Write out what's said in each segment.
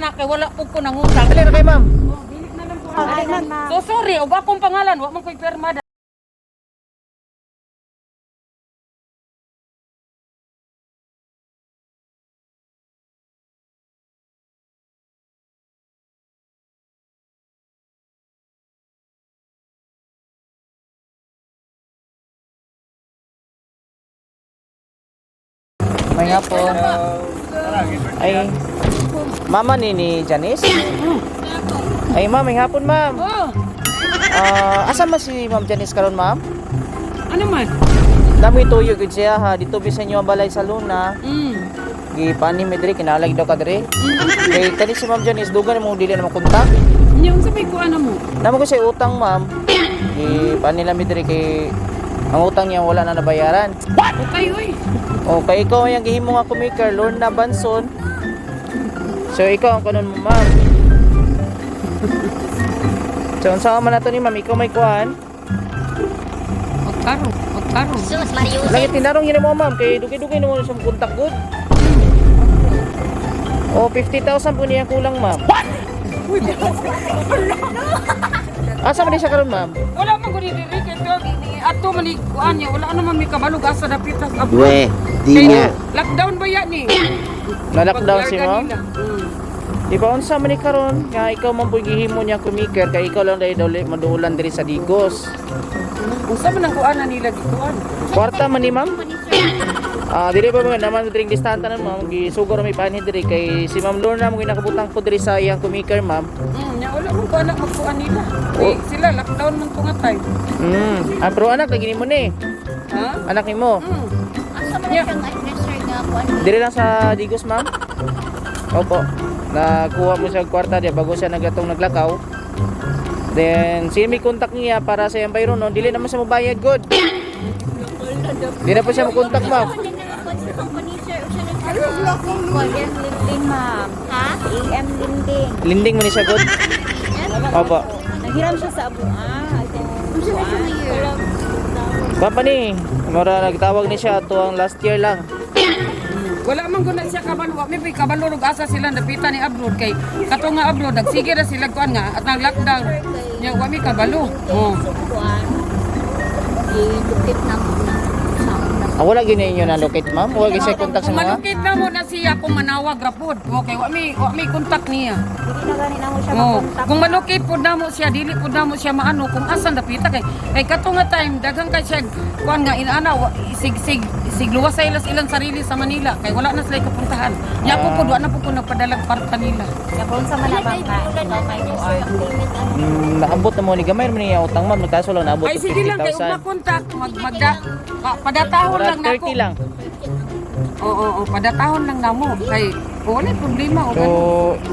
anak kay wala po ko nangutang. Dali na kay ma'am. Bilik na lang ko. So sorry, og akong pangalan wa man ko'y pirma. May hapon. Ay, mama ni Janice? Ay, ma'am, may hapon, ma'am. Oh, Asa man si Ma'am Janice karon, ma'am? ano man? Dami tuyo gid siya ha. Dito bisan inyo ang balay sa Luna. Gipani mi diri kinalag daw ka diri. Kay kani si Ma'am Janice dugan mo dili na makontak. Nya unsa may kuan mo? Namo ko siya utang, ma'am. Gipani lang mi diri kay ang utang niya wala na nabayaran. Okay, oy. O kay ikaw ang gihimo nga kumiker Lorna Banson. So ikaw ang kanon mo, ma'am. So unsa man nato ni ma'am, ikaw may kuan? Magkaro. Sus, Mario. Lagi tinarong yun mo, ma'am, kay dugay-dugay na mo siyang kontak good. O 50,000 po niya kulang, ma'am. Asa man di siya karon, ma'am? Wala man gud diri kay dog ato man ni kuan niya, wala naman may kabalog asa dapitas abot. We, di mo. Lockdown ba yan ni? Na-lockdown si ma'am? Mm. Di ba unsa man ni karon? Nga ikaw man po gihimo niya kumiker kay ikaw lang dai dole maduulan diri sa Digos. Unsa man ang kuan nila gikuan? Kwarta man ni ma'am? Dili ba mga naman diri distanta nan ma'am, gisugod may panhin diri kay si Ma'am Lorna mo ginakabutang po diri sa iyang kumiker, ma'am. Nya wala man ko anak magkuan nila. Kay sila lockdown man ko nga time. Pero anak lagi nimo ni. Ha? Anak nimo. Asa man Yeah. siyang adresser nga kuan. Diri lang sa Digos, ma'am. Opo. Nakuha mo siya kwarta diya bago siya nagatong naglakaw. Then, siya may contact niya para sa iyang bayro, no? Dili naman siya mabayad, good. Di na po siya makontak, ma'am. Company sir, usa na siya. EM Linding, ma'am. Ha? EM Linding. Linding mo ni siya, good. Opo. Naghiram siya sa abo. Usa na siya ngayon. Papa ni, mura nagtawag ni siya to ang last year lang. Wala man gud na siya kabalo. Wa may kabalo ug asa sila napita ni abroad kay kato nga abroad nagsige na sila kuan nga at nag lockdown. Nya wa may kabalo. Oh. Kuan. Idukit na mo na. Wala gini inyo na locate, ma'am? Wala gini siya contact sa Kung mga? malukit na mo na siya kung manawag rapod. Okay, wa may contact niya. Hindi na gani na mo siya Oh, makontak. kung malukit pud na mo siya, dili pud na mo siya maano kung asan dapita kay kato nga time daghang kay siya kuan nga inaana sigluwas sa ilang sarili sa Manila kay wala na sila kapuntahan. Nya ko pud wa na pud ko nagpadalag parta nila. Kapon sa malabang ka. May kuan. Naabot na mo ni gamay man niya utang, ma'am. Nagkaso lang naabot Ay to sige lang kay 50,000. ug makontak padatahon lang nako. 30 lang. Oo, padatahon lang namo kay wala problema o So,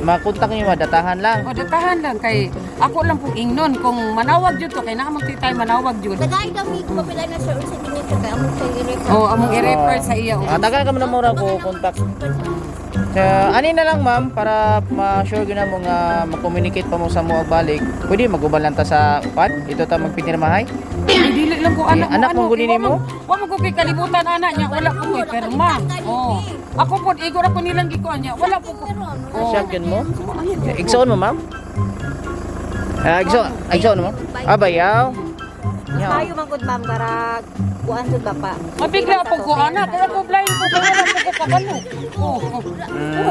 makontak niyo madatahan lang. o datahan lang kay ako lang pong ingnon kung manawag jud to kay naa man tay manawag jud. Tagay daw mi papila na sir sa dinito kay amo kay i-refer. Oh, among i-refer sa iya. Tagal ka mo na mura ko contact. Ani na lang, ma'am, para ma-sure gyud na mo nga ma-communicate pa mo sa mo balik. Pwede magubal lang ta sa pad. Ito ta magpinirmahay. Ay, dili lang ko anak Anak mong gunin mo? Wa mo ko kay kalibutan anak niya, wala ko koy perma. Oh. Ako pod igor ako nilang gikuan niya. Wala po ko. Oh. Siya gyud mo. Igsoon mo, ma'am. Igsoon mo. Bayaw. Tayo man gud ma'am para kuan jud ba pa. Mabigla po ko anak, kaya ko blind ko kaya wala po ko kabalo. Oh.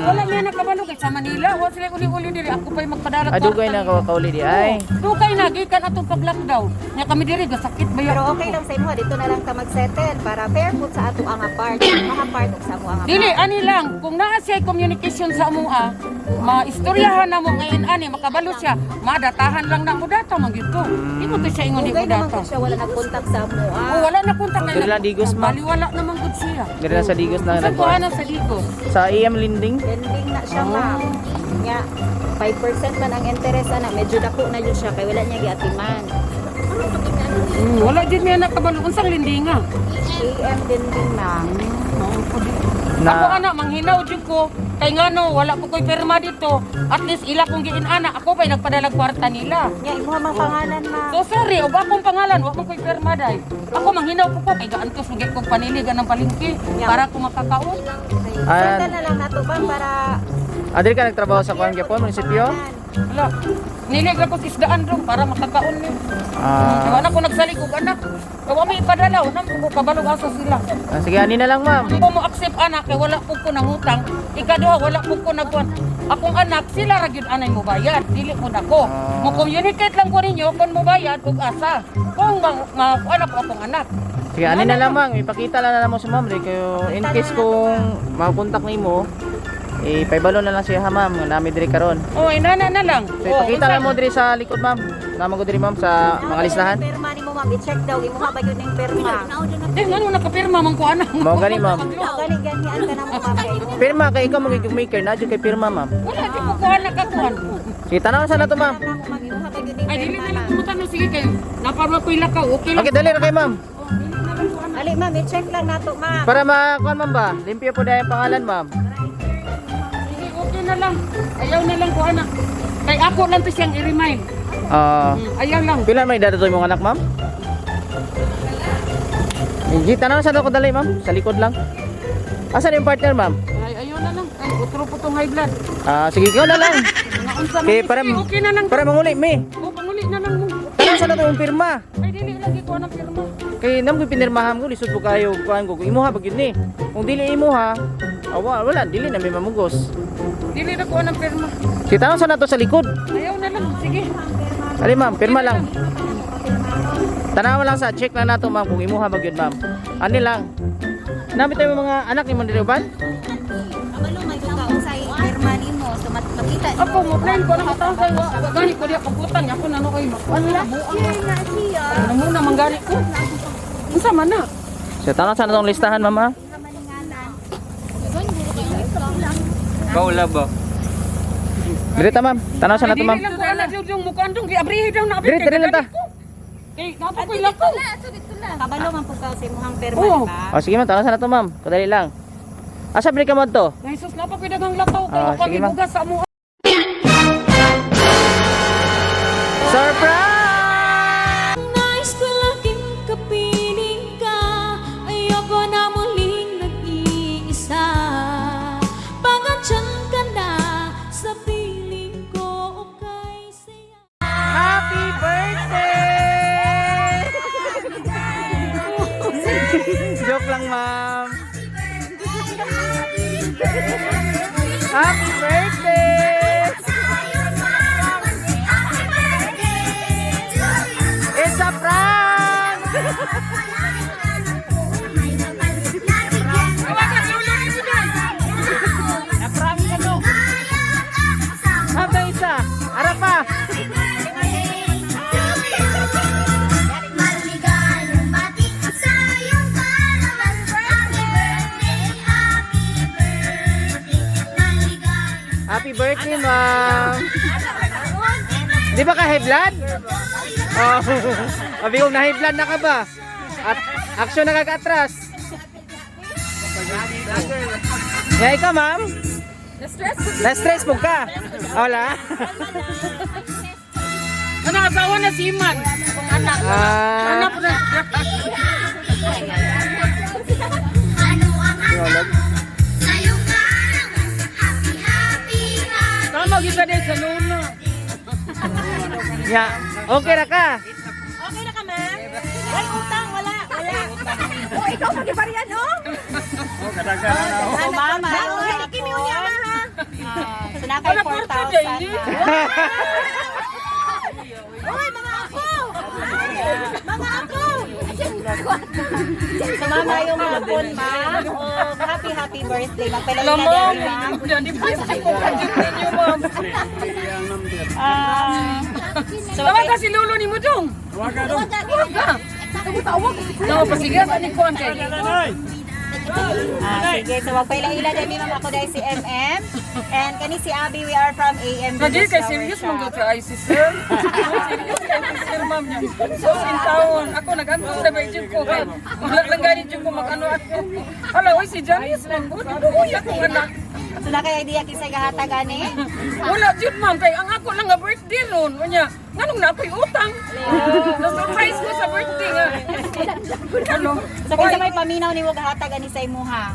Wala niya na kabalo kay sa Manila. Wa sila uli-uli diri ako pa'y magpadala. Adugay na kauli di ay. Dugay na gikan atong pag-lockdown. Nya kami diri gasakit ba Pero okay lang sa imo dito na lang ka mag-settle para fair food sa ato ang apart. Mga part ug sa amo ang Dili, ani lang, kung naa siya communication sa among maistoryahan na mo ngayon ani, makabalo siya, madatahan lang na mo data, magyuto. Di mo to siya ingon di Dugay ko naman data. ko siya wala nag-contact sa amo. Oh, wala na kontak Dili lang Digos, ma'am. Baliwala naman gud siya. Dili na sa Digos na Sa nagkuha. kuhanan sa Digos. Sa EM Linding. Ending na siya ma'am. Nya 5% man ang interest ana, medyo dako na jud siya kay wala niya giatiman. Wala jud niya nakabalo unsang lindinga. EM din ma'am. Na- Ako anak manghinaw jud ko kay ngano wala ko koy perma dito. At least ila kong giin ana, ako pa'y nagpadala kwarta nila. Nya imo mang pangalan ma'am. So sorry, og akong pangalan, wa man ko'y perma day. Ako manghinaw po ko kay gaantos lugit kong paniligan ng palengke para ko makakaon. Senda na lang nato ba para Adil ka nagtrabaho sa kuan gyapon munisipyo? Wala. Nilig ako sa isdaan ron para makakaon niyo. Ah, Wala ko nagsalig og anak. Kawami ipadala, unang ko kabalog asa sila. sige ani na lang ma'am. Ako mo accept anak kay wala po ko nangutang. Ikaduha wala po ko nagkuan. Akong anak sila ra gyud anay mo bayad, dili mo nako. Ah. Mo communicate lang ko ninyo kung mo bayad ug asa. Kung anak ko akong anak. Sige ani na lang ma'am, ipakita lang na mo sa ma'am Ray kayo in case kung makontak nimo paibalo na lang siya ha ma'am, nami diri karon. Oh, inana na lang. So ipakita lang mo diri sa likod ma'am. Namo ko diri ma'am sa mga listahan. Perma ni mo ma'am, i-check daw imo ha ba yun ning perma. Ngano nakapirma man ko anak. Mao gani ma'am. Gali ganian ka na mo ma'am kay mo. Pirma kay ikaw magiging maker na jud kay pirma ma'am. Wala di ko anak kakuan. Sige tanaw sa nato ma'am. Imo ha ba yun ning Ay dili perma na lang ma'am. kumutan sige kay naparwa ko ilakaw. Okay lang. Okay dali ra kay ma'am. Ali ma'am, i-check lang nato ma'am. Para makuan ma'am ba? Limpyo po dahil pangalan ma'am. Sige, okay na lang. Ayaw na lang ko anak. Kay ako lang to siyang i-remind. Ayaw lang. Pila may dadato imong anak ma'am? Hindi tanaw sa ko dali ma'am, sa likod lang. Asan yung partner ma'am? Ay, ayaw na lang. Ay, utro po tong high blood. Sige ikaw na lang. Naunsa man. Okay, para Okay na lang. para manguli me. O, panguli na lang mo. Tanaw sa nato yung pirma. Ay, dili lagi ko anang pirma. Kay nam ko pinirmahan ko lisod po kayo kuan ko. Kung imuha pag yun ni. Kung dili imuha, wala dili na may mamugos. Dili na ko anang pirma. Si tanaw sa nato sa likod. Ayaw na lang. Sige. Ali ma'am, pirma lang. Tanaw lang sa check lang nato ma'am kung imuha pag yun ma'am. Ani lang. Nami tayo mga anak ni Mandiruban? Abalo may unsay perma nimo so makita. Ako, mo plan ko na matang kay wa. Gani ko diya kaputan. Ako na no kay makuan na. na siya. Ano muna manggani ko. Unsa man na? So tanaw sa natong listahan ma'am ha? Kaula ba? Diri ta ma'am. Tanaw sa nato ma'am. Dili lang ko anak yung mukhaan dong. Giabrihi daw na abri. Diri lang ta. Kay nato ko ilakaw. Kabalo man po ka sa imong perma Oo. di ba? Sige ma'am, tanaw sa nato ma'am. Kadali lang. Asa bili ka mo to? Jesus, napapidagang lakaw. Kay Ah, ako sige, ma'am. gibugas sa mo. Surprise! Nais ko laging kapiling ka. Ayoko na muling nag-iisa. Pangantyan ka na sa piling ko o kay saya. Happy birthday! Joke lang, ma'am. Happy birthday! It's a prank! Naprami ka no. Hanggang isa. Ara pa. Happy birthday, ma'am. Di ba ka high blood? Oh, sabi ko na high blood na ka ba? At action na kag-atras. Yeah, ikaw, ma'am? Na-stress po ka? Wala? Ano asawa na si Iman? Kung anak. Anak na. Tama kita din sa luna. Yeah, okay na ka? Okay na ka ma'am? Ay utang wala. Oh, ikaw magibarian oh. Oh, mama. Ay, kimi unya ma ha. Sunakay Wala 4,000. daily. Oy, mga ako. Mga ako. So mama yung hapon ma'am. Oh, happy birthday. Magpalala Alam na mo, din ma'am. hindi po ko budget ninyo, ma'am. So Tawag ka si Lolo ni mo dong. Tawag ka. Tawag. Tawag pa sige sa ni Kuan kay. sige, so magpailang-ila din ma'am ako dahil si MM. And kani si Abby, we are from AM. Lagi kay serious mong go to IC sir. Serious kay si sir ma'am niya. So in taon ako nag-antos sa budget ko. Wala lang ganit yung ko mag-ano ako. Hala, oy si Janice man. Uy, ako anak. So na kay idea kisay gahatag ani. Wala jud ma'am kay ang ako lang nga birthday ron. Unya, nganong na ako'y utang. Na-surprise ko sa birthday nga. Ano? So kung may paminaw ni mo gahatag ani sa imuha.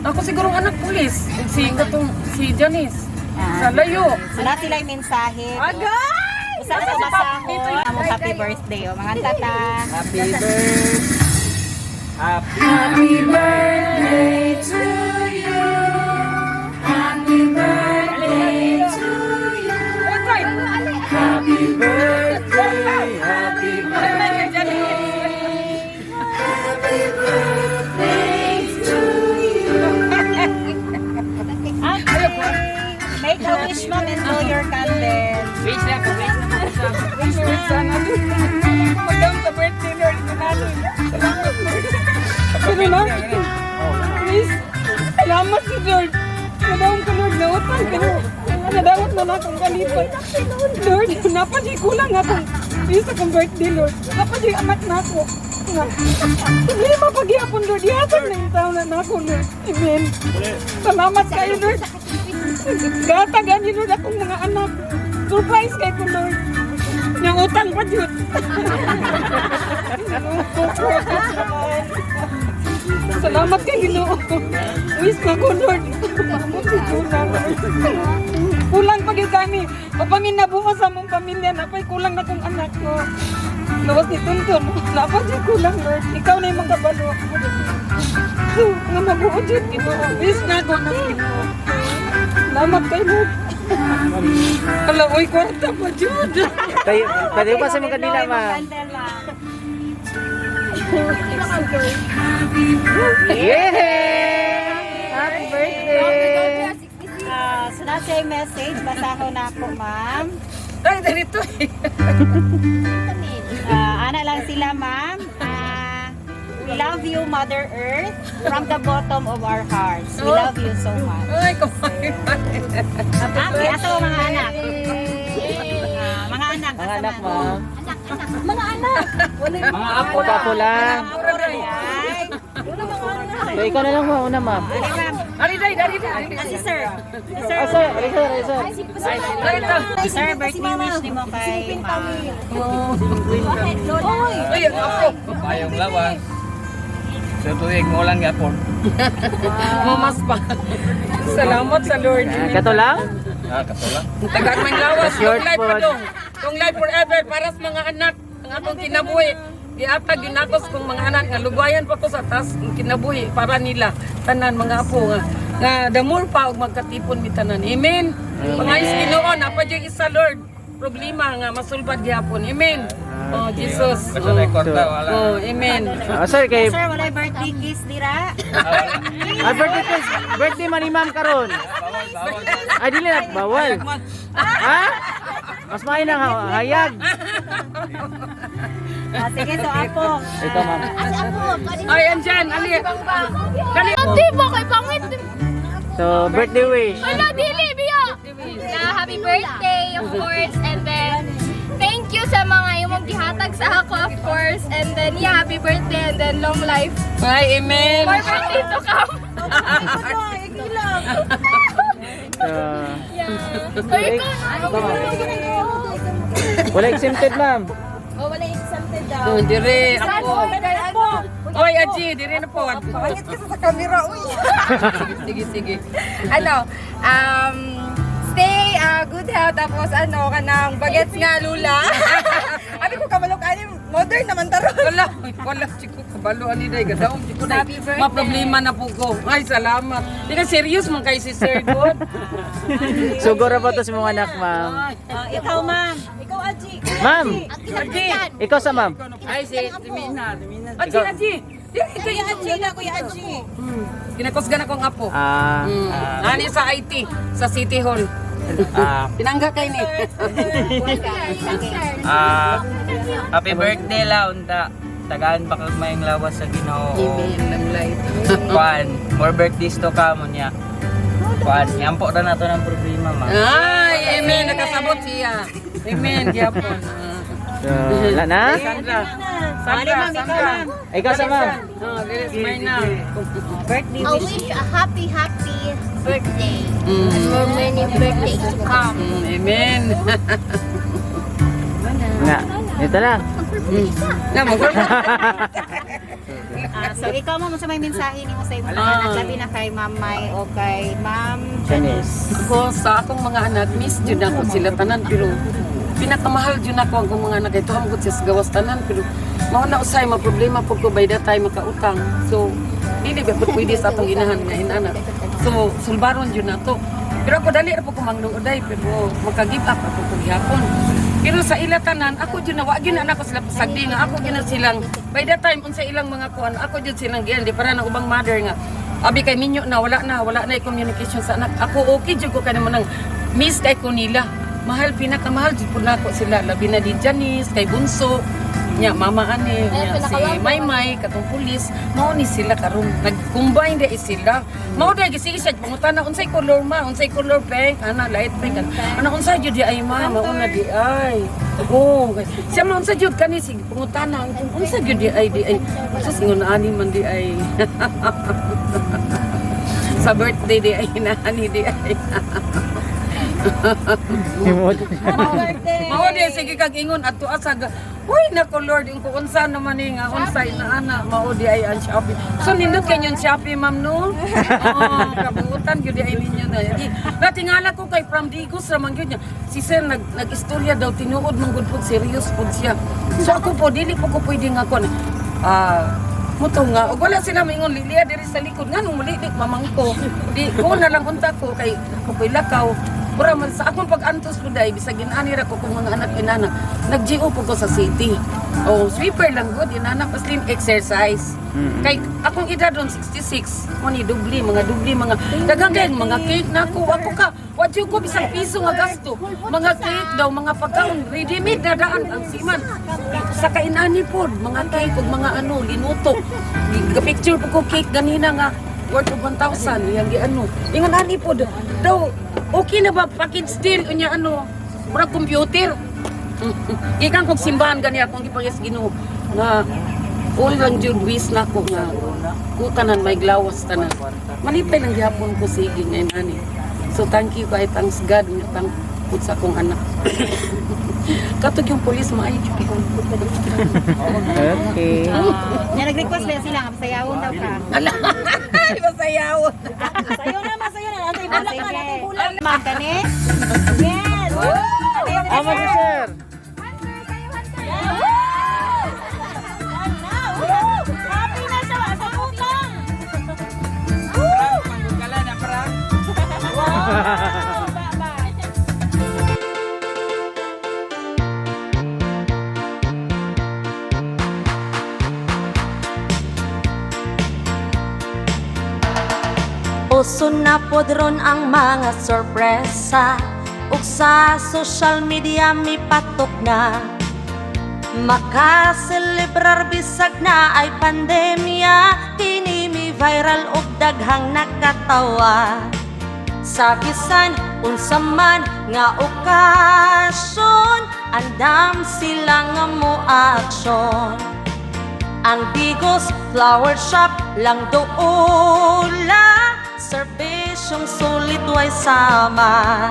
Ako siguro anak pulis. Si Janice. Sa layo. Suna sila yung mensahe. Agay! Usa sa masahon. Among happy birthday. O mga tata. Happy birthday. Happy birthday to you. Happy birthday to you. Happy birthday. Happy Make a wish, ma'am, and blow your candle. Wait lang, wait lang. Sana magdang sa birthday Lord ni natin. Salamat Lord. Pero lang, please, salamat si Lord. Nadawang ka Lord, nautang ka Lord. Nadawat na na akong kalipat. Lord, napadi kulang akong please akong birthday Lord. Napadi anak na ako. Hindi mapaghihapon Lord. Ihatag na yung taon na ako Lord. Amen. Salamat kayo Lord. Gatagan niyo Lord akong mga anak. Surprise kayo ko Lord. Yung utang pa Diyos. Salamat kay Ginoo. Wish na ko Lord. Kulang pa gyud kami. Papangin na buo sa mong pamilya napay kulang na kong anak ko. Lawas ni Tuntun. Napay jud kulang Lord. Ikaw na yung magkabalo. Nga mabuo jud Ginoo. Wish na ko na Ginoo. Salamat kay Lord. Ala, uy, kwarta pa jud. Pwede pa sa mga kanila, ma'am. Candle, ma'am. Yay! Happy birthday! Suna siya yung message. Basahon na ako, ma'am. Ay, dito eh. Ana lang sila, ma'am. We love you, Mother Earth, from the bottom of our hearts. We love you so much. Ay, kumain. Okay, ato mga anak. Mga anak. Mga anak, ma'am. Mga anak. Mga apo Mga apo lang. Ay. So, ikaw na lang una, ma'am. Ano, ma'am? Ari, dari. Si Sir. Sir. Ah, sir. Sir. Dito. Sir, birthday wish ni mo kay ma'am. Ay, ako. Payong lawas. Sa tuwing mo lang yapon. Mamas pa. Salamat sa Lord. Kato lang? Katulang. Tagaan may lawas. Short Long life food. pa dong. Long life forever para sa mga anak. Ang atong kinabuhi. Iatag ginakos kong mga anak nga lugayan pa ko sa tas ang kinabuhi para nila tanan mga apo nga damor pa og magkatipon mi tanan. Amen. Pangayos Ginoo napa jud isa Lord. Problema nga masulbad gyapon. Amen. Oh Jesus. Basta may kwarta, wala. Oh, amen. Ah, sir, kay Sir, wala birthday kiss dira. birthday man ni ma'am karon. Ay, dili na, bawal. Ha? Mas main ang hayag. Sige, so apo. Ito, ma'am. Ay, andyan, ali. Dali. Hindi ba kay pangit? So, birthday wish. Wala, dili, biya! Happy birthday, of course, and then thank you sa mga yung gihatag sa ako, of course, and then yeah, happy birthday, and then long life. Ay, amen. More birthday to come. So, Yeah. O ikaw na. wala exempted, ma'am. Oh, dire ako. Oy, Aji, dire na po. Pangit ka sa camera, uy. Sige. Ano, stay good health, tapos ano, kanang bagets nga lula. Abi ko kabalo ka modern naman taro. Wala, chiko, kabalo, ani day, gadaong, chiko, day. Ma-problema na po ko. Ay, salamat. Di ka serious man kay si Sir God. Suguro po to sa mga anak, ma'am. Ikaw, ma'am. Ikaw, Aji. Ma'am, Aji. ikaw sa ma'am. Ay, si Mina. Aji. Ito yung Aji na, Kuya Aji. Kinakusgan akong apo. Ah, Ani sa IT, sa City Hall. Tinangga kay ni. Happy birthday la unta. Tagaan pa kag mayong lawas sa Ginoo. Long life. Kuan, more birthdays to come niya. Kuan, yampo ra nato ng problema, ma'am. Ay, amen. Nakasabot siya. Amen, gyapon. so, wala na? Sandra. Ikaw sa ma'am. This is mine now. Birthday I wish. wish a happy birthday. And more many birthdays to come. Amen. Nga, ito lang. Na, mag So ikaw mo sa may mensahe nimo sa imong anak labi na kay Ma'am May o kay Ma'am Janice. Ako sa akong mga anak, miss jud ako sila tanan pero pinakamahal jud ako ang akong mga anak ito ang gud sa gawas tanan pero mao na usay ma problema pud ko by that time makautang. So dili ba pud pwede sa atong inahan nga inanak. So sulbaron jud nato. Pero ako dali ra po ko mangnuuday pero maka-give up ako pag gihapon. Pero sa ila tanan ako jud na wa gyud na ako sila pasagdi nga ako gyud na silang by that time unsa ilang mga kuan ako jud silang gyud di para na ubang mother nga abi kay minyo na wala na communication sa anak. Ako okay jud ko kanimo nang miss kay ko nila. Mahal pinakamahal jud pud nako sila labi na di Janice kay bunso nya mama ani nya si Maymay katong pulis mao ni sila karon nag-combine di sila mao dai gisisad pangutana unsay color ma unsay color pink ana light pink ana unsay jud di ay ma mao na di ay oh siya man unsa jud kani sig pangutana unsa jud di ay sus ingon ani man di ay sa birthday di ay naani di ay mao di sige kag ingon adto asag uy nako Lord ko unsa naman ni nga unsay na ana mao di ay ang Shopee so nindot kay yon Shopee ma'am no oh kabuutan gyud ay ninyo na natingala ko kay from Digos ra man gyud niya si sir nag-istorya daw tinuod man gud pud serious pud siya so ako po dili po ko pwede nga kon muto nga og wala sila maingon lilia diri sa likod nganong mulilik mamangko di ko na lang unta ko kay ako koy lakaw. Pura man sa akong pag-antos po dahil, bisag ginani ra ko kung mga anak inana, nag-GO po ko sa city. O, sweeper lang good, inana, paslim exercise. Kay akong edad doon, 66, mga dubli, mga dagang kayong mga cake na ako ka, what you ko, bisang piso nga gasto. Mga cake daw, mga pagkaon, ready-made na daan, ang siman. Sa kainani po, mga cake, o mga linuto. Picture po ko cake, ganina nga, worth of 1,000, yung ingon ani po daw, okay na ba package deal unya murag computer. Ikan kog simbahan gani akong gipangis Ginoo nga all lang jud wis nako nga kutanan may glawas tanan. Malipay lang gyapon ko sige nga ani. So thank you kay thanks God nga tangpud sa akong anak. Katog yung police maayo jud ko. Okay. Nya nag-request ba sila nga pasayawon daw ka. Masayawon. Sayo na antay bulak man, antay bulak. Ma'am kani? Yes. Amo si sir. Happy na siya sa utang. Manggugala na parang. Wow. Baba. Uso na podron ang mga sorpresa ug sa social media mi patok na makaselebrar bisag na ay pandemya kini mi viral ug daghang nakatawa sa bisan unsa man nga okasyon andam sila nga moaksyon ang Digos Flower Shop lang doola serbisyong sulit way sama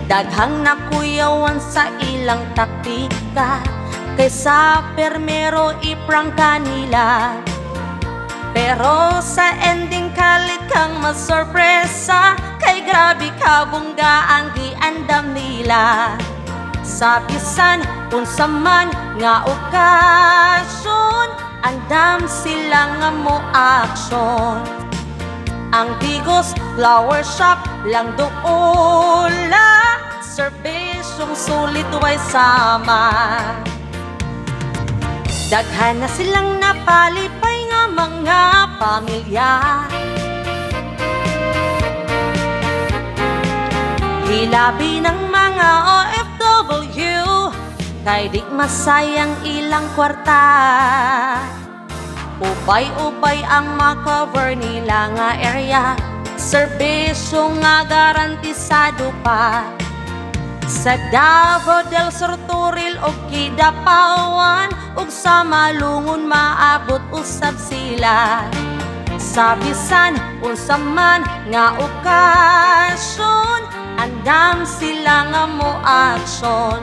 daghang nakuyawan sa ilang taktika kaysa permero iprang kanila pero sa ending kalit kang masorpresa kay grabe ka bungga ang giandam nila sa bisan unsa man nga okasyon andam sila nga moaksyon ang Digos Flower Shop lang doola serbisyong sulit way sama daghan na silang napalipay nga mga pamilya hilabi ng mga OFW kay di masayang ilang kwarta ubay-ubay ang makover nila nga area serbisyo nga garantisado pa sa Davao del Sur, Turil o Kidapawan ug sa Malungon maabot usab sila sa bisan unsa man nga okasyon andam sila nga moaksyon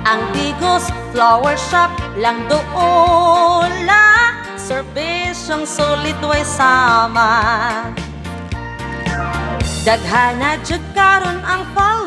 ang Digos Flower Shop lang doola serbisyong sulit way sama. Daghana jud karon ang follow